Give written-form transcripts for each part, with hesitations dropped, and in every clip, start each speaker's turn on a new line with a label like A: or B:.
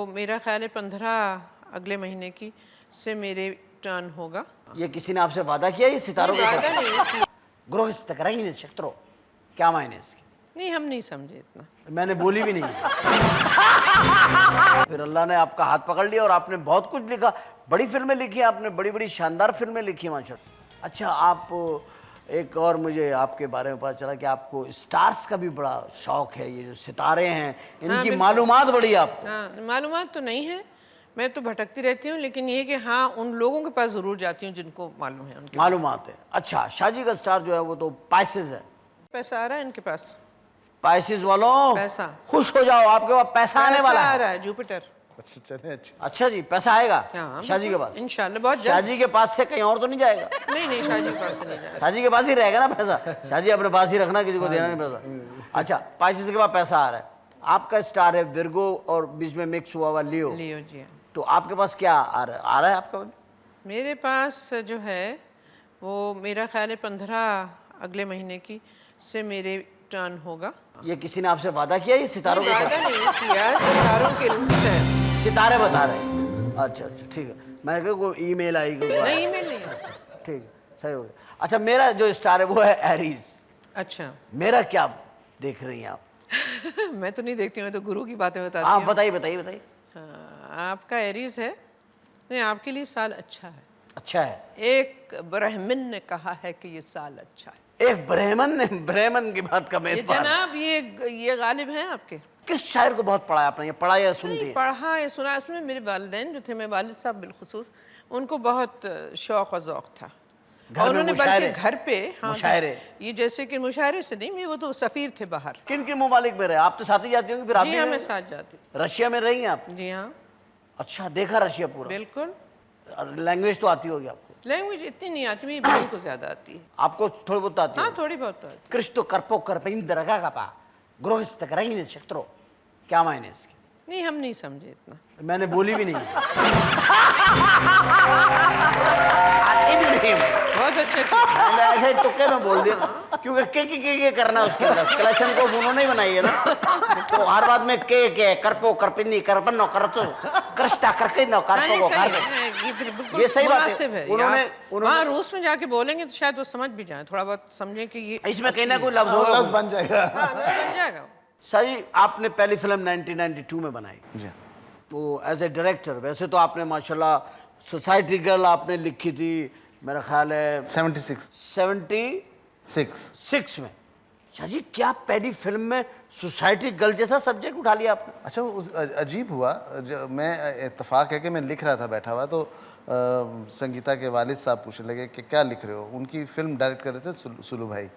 A: मेरा ख्याल है 15 अगले महीने की से मेरे टर्न होगा।
B: ये किसी ने आपसे वादा किया ये सितारों के
A: वादा
B: साथ?
A: नहीं,
B: गृह शत्रु क्या मायने इसके?
A: नहीं हम नहीं समझे इतना।
B: मैंने बोली भी नहीं। फिर अल्लाह ने आपका हाथ पकड़ लिया और आपने बहुत कुछ लिखा, बड़ी फिल्में लिखी आपने, बड़ी बड़ी शानदार फिल्में लिखी माशाल्लाह। अच्छा, आप एक और मुझे आपके बारे में पता चला कि आपको स्टार्स का भी बड़ा शौक है, ये जो सितारे हैं इनकी मालूमात बड़ी है आपको।
A: हाँ, मालूमात तो नहीं है, मैं तो भटकती रहती हूँ, लेकिन ये कि हाँ उन लोगों के पास ज़रूर जाती हूँ जिनको मालूम है, उनके
B: मालूमात है। अच्छा, शादी का स्टार जो है वो तो पाइसेस है।
A: पैसा आ रहा है इनके पास।
B: पाइसेस वालों
A: पैसा
B: खुश हो जाओ, आपके पास पैसा आने वाला
A: आ
B: है।
A: रहा है, जुपिटर।
C: अच्छा चले अच्छा।
B: अच्छा जी, पैसा आएगा
A: हाँ,
B: शादी के पास?
A: इंशाल्लाह बहुत जल्द।
B: शादी के पास से कहीं और तो नहीं जाएगा?
A: नहीं शादी के पास से नहीं जाएगा।
B: शादी के पास ही रहेगा ना पैसा, शादी अपने पास ही रखना, किसी को देना नहीं पैसा। अच्छा, पाइसेस के पास पैसा आ रहा है, आपका स्टार है विर्गो और बीच में मिक्स हुआ लियो।
A: लियो जी हाँ।
B: तो आपके पास क्या आ रहा है आपका?
A: मेरे पास जो है वो मेरा ख्याल है 15 अगले महीने की से मेरे टर्न होगा।
B: ये किसी ने आपसे वादा किया ये सितारों के
A: वादा
B: साथ?
A: नहीं किया, सितारों के लिस्ट है।
B: सितारे बता रहे हैं। अच्छा अच्छा ठीक है, मैं कहा कोई ईमेल आई कोई?
A: नहीं ईमेल नहीं है।
B: ठीक है, सही हो गया। अच्छा, मेरा जो स्टार है वो है एरीज।
A: अच्छा
B: मेरा क्या देख रही हैं आप?
A: मैं तो नहीं देखती हूँ, मैं तो गुरु की बातें बताती
B: हाँ
A: हूँ।
B: बताइए बताइए बताइए।
A: हाँ, आपका एरीज है, नहीं आपके लिए साल अच्छा है।
B: अच्छा है।
A: एक ब्राह्मण ने कहा है कि ये साल अच्छा है।
B: एक ब्राह्मण ने, ब्राह्मण की बात का
A: ये जनाब ये गालिब हैं आपके।
B: किस शायर को बहुत पढ़ा है आपने? ये पढ़ा या सुनती
A: नहीं
B: है?
A: पढ़ा है सुना। इसमें मेरे वालिदैन जो थे, मेरे वालिद साहब बिलखुसूस, उनको बहुत शौक और ज़ौक़ था। और उन्होंने बल्कि घर पे
B: मुशायरे,
A: ये जैसे कि मुशायरे से नहीं, वो तो सफ़ीर थे बाहर।
B: किन किन ममालिक में रहे? आप तो साथ ही जाती होंगी फिर? आप
A: जी हाँ, मैं साथ जाती।
B: रशिया में रही हैं आप?
A: जी हाँ
B: अच्छा, देखा रशिया पूरा?
A: बिल्कुल।
B: लैंग्वेज तो आती होगी आपको?
A: लैंग्वेज इतनी नहीं आती, मेरी बहन को ज़्यादा आती है।
B: आपको थोड़ी बहुत आती है?
A: हाँ थोड़ी बहुत तो आती
B: क्रिस्तो करपो करपिंदर का गृह शत्रु क्या मायने इसके?
A: है। नहीं हम नहीं समझे इतना।
B: मैंने बोली भी नहीं।
A: बहुत अच्छे
B: मैंने ऐसे ही तुक्के में बोल दिया, क्योंकि के करना उसके अंदर क्लेशन को उन्होंने ही बनाई है ना, तो हर बात में के करपो करपिनी करपनो करतो कृष्टा करके नो करतो को कर। ये सही बात है। उन्होंने
A: वहाँ रूस में जाके बोलेंगे तो शायद वो समझ भी जाए, थोड़ा बहुत समझें कि ये
B: इसमें कहीं ना कोई लफ्ज होगा,
C: लफ्ज बन जाएगा।
A: बन जाएगा।
B: सही। आपने पहली फिल्म 1992 में बनाई
C: जी।
B: तो एज ए डायरेक्टर, वैसे तो आपने माशाल्लाह सोसाइटी गर्ल आपने लिखी थी, मेरा ख्याल है 76 में। शाजी, क्या पहली फिल्म में सोसाइटी गर्ल जैसा सब्जेक्ट उठा लिया आपने?
C: अच्छा, अजीब हुआ। मैं इत्तेफाक है कि मैं लिख रहा था बैठा हुआ, तो संगीता के वालिद साहब पूछने लगे कि क्या लिख रहे हो। उनकी फिल्म डायरेक्ट कर रहे थे सुलू भाई,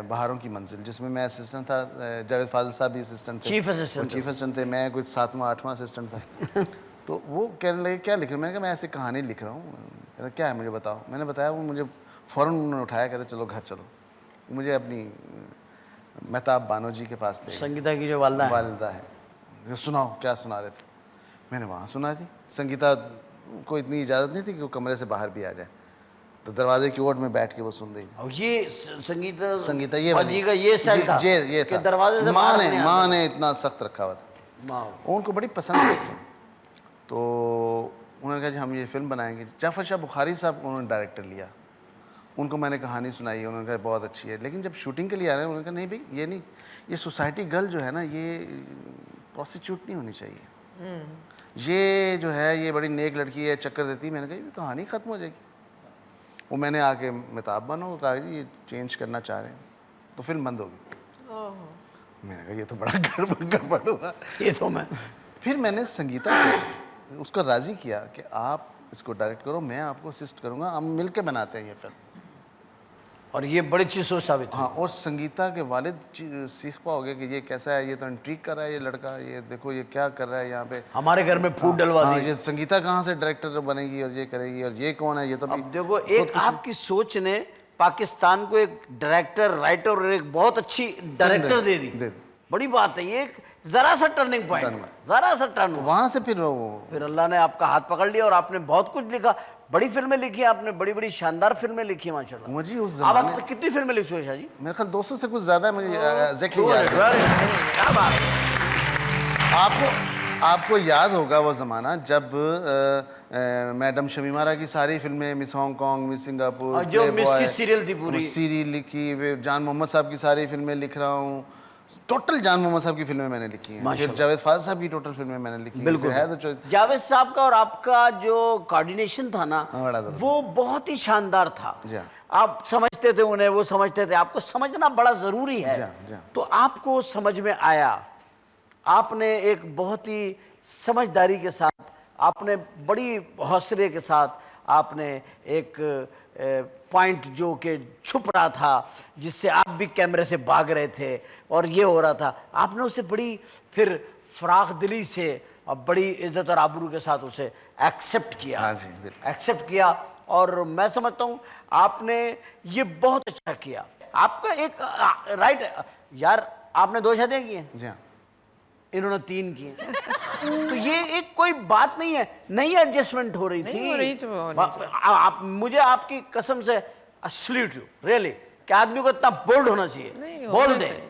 C: बहारों की मंजिल, जिसमें मैं असिस्टेंट था, जावेद फाजिल साहब भी असिस्टेंट थे, चीफ असिस्टेंट थे, मैं कुछ 7वां 8वां असिस्टेंट था। तो वो कहने लगे क्या लिख रहे हो? मैंने कहा मैं ऐसी कहानी लिख रहा हूँ। कहते क्या है मुझे बताओ। मैंने बताया, वो मुझे फ़ौरन उन्होंने उठाया, कहते चलो घर चलो। मुझे अपनी मेहताब बानो जी के पास ले,
B: संगीता की जो वालिदा
C: है, सुनाओ क्या सुना रहे थे। मैंने वहाँ सुना दी। संगीता को इतनी इजाज़त नहीं थी कि वो कमरे से बाहर भी आ जाए, तो दरवाजे की ओर में बैठ के वो सुन रही।
B: और ये संगीता
C: ये
B: स्टाइल था,
C: ये था।
B: दरवाजे से
C: माँ ने इतना सख्त रखा हुआ था, उनको बड़ी पसंद थी फिल्म। तो उन्होंने कहा जी हम ये फिल्म बनाएंगे। जाफ़र शाह बुखारी साहब उन्होंने डायरेक्टर लिया, उनको मैंने कहानी सुनाई, उन्होंने कहा बहुत अच्छी है। लेकिन जब शूटिंग के लिए आ रहे हैं, उन्होंने कहा नहीं भाई ये नहीं, ये सोसाइटी गर्ल जो है ना, ये प्रोस्टिट्यूट नहीं होनी चाहिए, ये जो है ये बड़ी नेक लड़की है, चक्कर देती है। मैंने कहा ये कहानी ख़त्म हो जाएगी। वो मैंने आके मेहताब बानो कहा जी ये चेंज करना चाह रहे हैं, तो फिल्म बंद होगी। मैंने कहा ये तो बड़ा गड़बड़ हुआ।
B: ये तो मैं
C: फिर मैंने संगीता से उसको राज़ी किया कि आप इसको डायरेक्ट करो, मैं आपको असिस्ट करूँगा, हम मिल के बनाते हैं ये फिल्म।
B: और ये बड़ी चीज़ सोच साबित हुई।
C: हाँ, और संगीता के वालिद सीख पाओगे कि ये कैसा है, ये तो इंट्रीग कर रहा है ये लड़का, ये देखो ये क्या कर रहा है यहाँ पे,
B: हमारे घर में फूट डलवा दी।
C: ये संगीता कहाँ से डायरेक्टर बनेगी और ये करेगी, और ये कौन है, ये तो
B: अब देखो, एक आपकी सोच ने पाकिस्तान को एक डायरेक्टर, राइटर और एक बहुत अच्छी डायरेक्टर दे दी। बड़ी बात है, ये जरा सा टर्निंग पॉइंट, जरा सा टर्न।
C: वहाँ से फिर
B: अल्लाह ने आपका हाथ पकड़ लिया और आपने बहुत कुछ लिखा, बड़ी फिल्में लिखी आपने, बड़ी बड़ी शानदार फिल्में लिखी माशाल्लाह।
C: मुझे उस
B: अब आप कितनी फिल्में लिख चुके शाह जी?
C: मेरे ख्याल 200 से कुछ ज़्यादा है, मुझे एग्जैक्टली याद है।
B: क्या बात।
C: आपको आपको याद होगा वो ज़माना जब मैडम शमीमारा की सारी फिल्में, मिस हांगकांग, मिस सिंगापुर,
B: और जो मिस की सीरियल थी पूरी,
C: सीरियल लिखी, वे जान मोहम्मद साहब की सारी फिल्में लिख रहा हूँ। टोटल जान मोहम्मद साहब की फिल्में मैंने लिखी हैं, फिर जावेद फाज़ल साहब की टोटल फिल्में मैंने लिखी हैं।
B: बिल्कुल
C: है तो चॉइस।
B: जावेद साहब का और आपका जो कोऑर्डिनेशन था ना,
C: बड़ा ज़बरदस्त।
B: वो बहुत ही शानदार था।
C: जी हाँ।
B: आप समझते थे उन्हें, वो समझते थे आपको। समझना बड़ा जरूरी है।
C: जी।
B: तो आपको समझ में आया, आपने एक बहुत ही समझदारी के साथ, आपने बड़ी हौसले के साथ आपने एक पॉइंट जो कि छुप रहा था, जिससे आप भी कैमरे से भाग रहे थे और ये हो रहा था, आपने उसे बड़ी फिर फराख दिली से और बड़ी इज्जत और आबरू के साथ उसे एक्सेप्ट किया।
C: हाँ जी, बिल्कुल।
B: एक्सेप्ट किया। और मैं समझता हूँ आपने ये बहुत अच्छा किया। आपका एक राइट यार, आपने 2 शादियाँ की हैं,
C: जी हाँ।
B: इन्होंने 3 की हैं। तो ये एक कोई बात नहीं है, नहीं एडजस्टमेंट हो रही थी।
A: नहीं हो रही थी, वो नहीं थी।
B: आप मुझे आपकी कसम से सल्यूट यू रियली, कि आदमी को इतना बोल्ड होना चाहिए,
A: नहीं,
B: बोल
A: होना
B: दे।
A: चाहिए।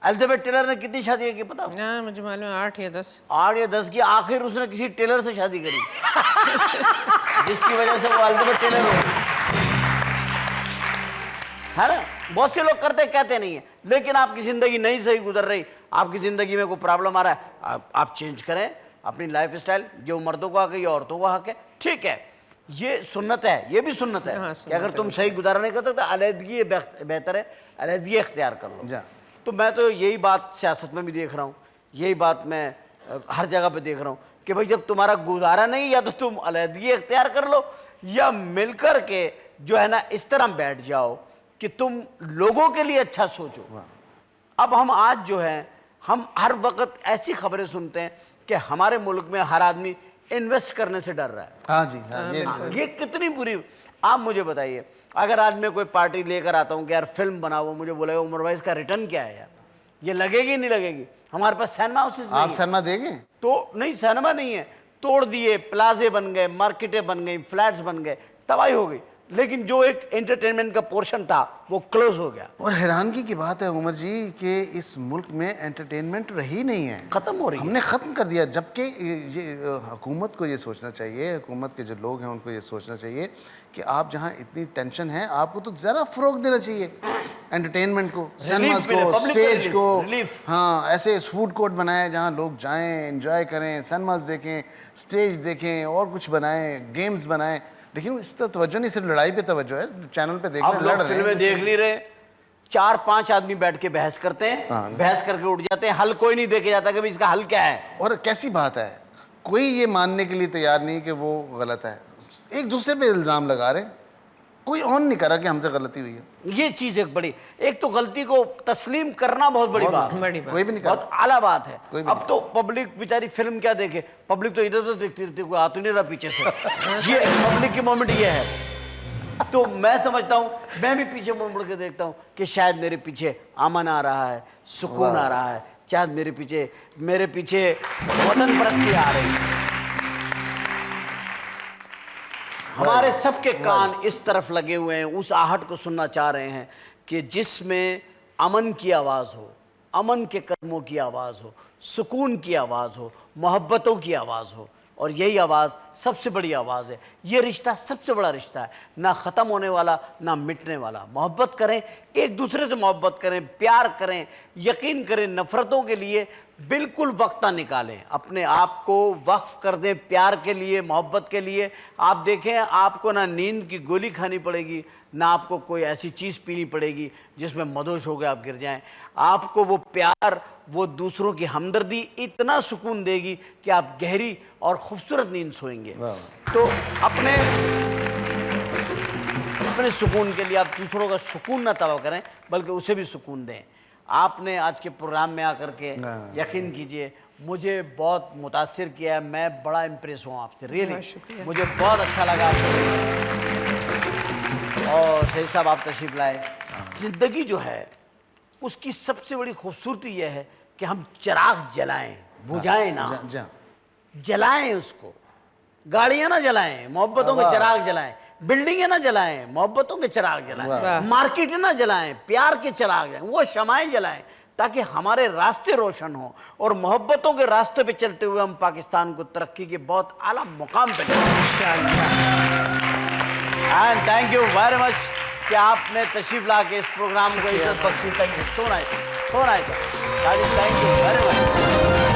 B: एलिजाबेथ टेलर ने कितनी शादियां की पता?
A: हाँ, मुझे मालूम है 8 या 10।
B: 8 या 10 की। आखिर उसने किसी टेलर से शादी करी जिसकी वजह से वो एलिजाबेथ टेलर हो गई, है ना। बहुत से लोग करते कहते नहीं है, लेकिन आपकी जिंदगी नहीं सही गुजर रही, आपकी जिंदगी में कोई प्रॉब्लम आ रहा है, आप चेंज करें अपनी लाइफ स्टाइल। जो मर्दों को हक है, ये औरतों को हक है, ठीक है। ये सुन्नत है, ये भी सुन्नत है।
A: हाँ,
B: कि अगर तुम सही गुजारा नहीं करते तो अलहदगी बेहतर है, अलहदगी इख्तियार कर लो।
C: जा।
B: तो मैं तो यही बात सियासत में भी देख रहा हूँ, यही बात मैं हर जगह पे देख रहा हूँ कि भाई जब तुम्हारा गुजारा नहीं, या तो तुम अलहदगी इख्तियार कर लो, या मिलकर के जो है ना इस तरह बैठ जाओ कि तुम लोगों के लिए अच्छा सोचो। अब हम आज जो है, हम हर वक्त ऐसी खबरें सुनते हैं कि हमारे मुल्क में हर आदमी इन्वेस्ट करने से डर रहा है।
C: हाँ जी, हाँ,
B: ये कितनी बुरी। आप मुझे बताइए, अगर आज मैं कोई पार्टी लेकर आता हूँ कि यार फिल्म बनाओ, मुझे बोलेगा उमर भाई इसका रिटर्न क्या है यार, ये लगेगी नहीं लगेगी? हमारे पास सिनेमा हाउसेस नहीं
C: आप
B: है।
C: सिनेमा देंगे?
B: तो नहीं, सिनेमा नहीं है, तोड़ दिए, प्लाजे बन गए, मार्केटें बन गई, फ्लैट्स बन गए, तबाही हो गई। लेकिन जो एक एंटरटेनमेंट का पोर्शन था वो क्लोज हो गया।
C: और हैरानगी की बात है उमर जी कि इस मुल्क में एंटरटेनमेंट रही नहीं है,
B: खत्म हो रही है।
C: हमने ख़त्म कर दिया। जबकि ये हुकूमत को ये सोचना चाहिए, हुकूमत के जो लोग हैं उनको ये सोचना चाहिए कि आप जहाँ इतनी टेंशन है, आपको तो ज़रा फ़रोग देना चाहिए एंटरटेनमेंट को, सिनेमास
B: मिले,
C: को,
B: public को
C: स्टेज को।
B: रिलीफ।
C: हाँ, ऐसे फूड कोर्ट बनाए जहाँ लोग जाएँ, एंजॉय करें, सिनेमास देखें, स्टेज देखें, और कुछ बनाएं, गेम्स बनाएं। लेकिन इस तरह तवज्जो नहीं, सिर्फ लड़ाई पे तवज्जो है, चैनल पे देख रहे
B: अब
C: हैं,
B: लोग
C: लड़ रहे
B: फिल्में
C: हैं।
B: देख नहीं रहे, 4-5 आदमी बैठ के बहस करते हैं,
C: हाँ।
B: बहस करके उठ जाते हैं, हल कोई नहीं देखे जाता कि भाई इसका हल क्या है।
C: और कैसी बात है, कोई ये मानने के लिए तैयार नहीं कि वो गलत है, एक दूसरे पे इल्ज़ाम लगा रहे हैं, कोई ऑन नहीं करा कि हमसे गलती हुई है।
B: ये चीज एक बड़ी, एक तो गलती को तस्लीम करना बहुत बड़ी बात है,
A: बड़ी बात।
C: कोई भी नहीं करा।
B: बहुत आला बात है।
C: कोई भी
B: अब तो पब्लिक बेचारी फिल्म क्या देखे, पब्लिक तो इधर उधर देखती रहती है, कोई हाथ ही नहीं रहा पीछे से। ये पब्लिक की मोमेंट ये है। तो मैं समझता हूँ, मैं भी पीछे मुड़ मुड़ के देखता हूँ कि शायद मेरे पीछे अमन आ रहा है, सुकून आ रहा है, शायद मेरे पीछे वतन परस्ती आ रही है। हमारे सबके कान इस तरफ लगे हुए हैं, उस आहट को सुनना चाह रहे हैं कि जिसमें अमन की आवाज़ हो, अमन के कदमों की आवाज़ हो, सुकून की आवाज़ हो, मोहब्बतों की आवाज़ हो। और यही आवाज़ सबसे बड़ी आवाज़ है। ये रिश्ता सबसे बड़ा रिश्ता है, ना ख़त्म होने वाला ना मिटने वाला। मोहब्बत करें, एक दूसरे से मोहब्बत करें, प्यार करें, यकीन करें, नफ़रतों के लिए बिल्कुल वक्त ना निकालें, अपने आप को वक्फ कर दें प्यार के लिए, मोहब्बत के लिए। आप देखें, आपको ना नींद की गोली खानी पड़ेगी, ना आपको कोई ऐसी चीज़ पीनी पड़ेगी जिसमें मदोश हो गए आप गिर जाएं। आपको वो प्यार, वो दूसरों की हमदर्दी इतना सुकून देगी कि आप गहरी और खूबसूरत नींद सोएंगे। तो अपने सुकून के लिए आप दूसरों का सुकून ना तबाह करें, बल्कि उसे भी सुकून दें। आपने आज के प्रोग्राम में आकर के यकीन कीजिए मुझे बहुत मुतासिर किया है। मैं बड़ा इम्प्रेस हुआ आपसे, रियली मुझे बहुत अच्छा लगा। और सही साहब आप तशरीफ लाए। ज़िंदगी जो है उसकी सबसे बड़ी खूबसूरती यह है कि हम चिराग जलाएं, बुझाएं ना, जलाएं उसको। गाड़ियां ना जलाएं, मोहब्बतों के चिराग जलाएं। बिल्डिंगें ना जलाएं, मोहब्बतों के चिराग जलाएं। मार्केटें ना जलाएं, प्यार के चिराग जलाएं। वो शमाएं जलाएं ताकि हमारे रास्ते रोशन हो और मोहब्बतों के रास्ते पे चलते हुए हम पाकिस्तान को तरक्की के बहुत आला मुकाम पे and thank you very much कि आपने तशरीफ ला के इस प्रोग्राम को इज्जत बख्शी। Thank you so nice, so nice. Thank you very much.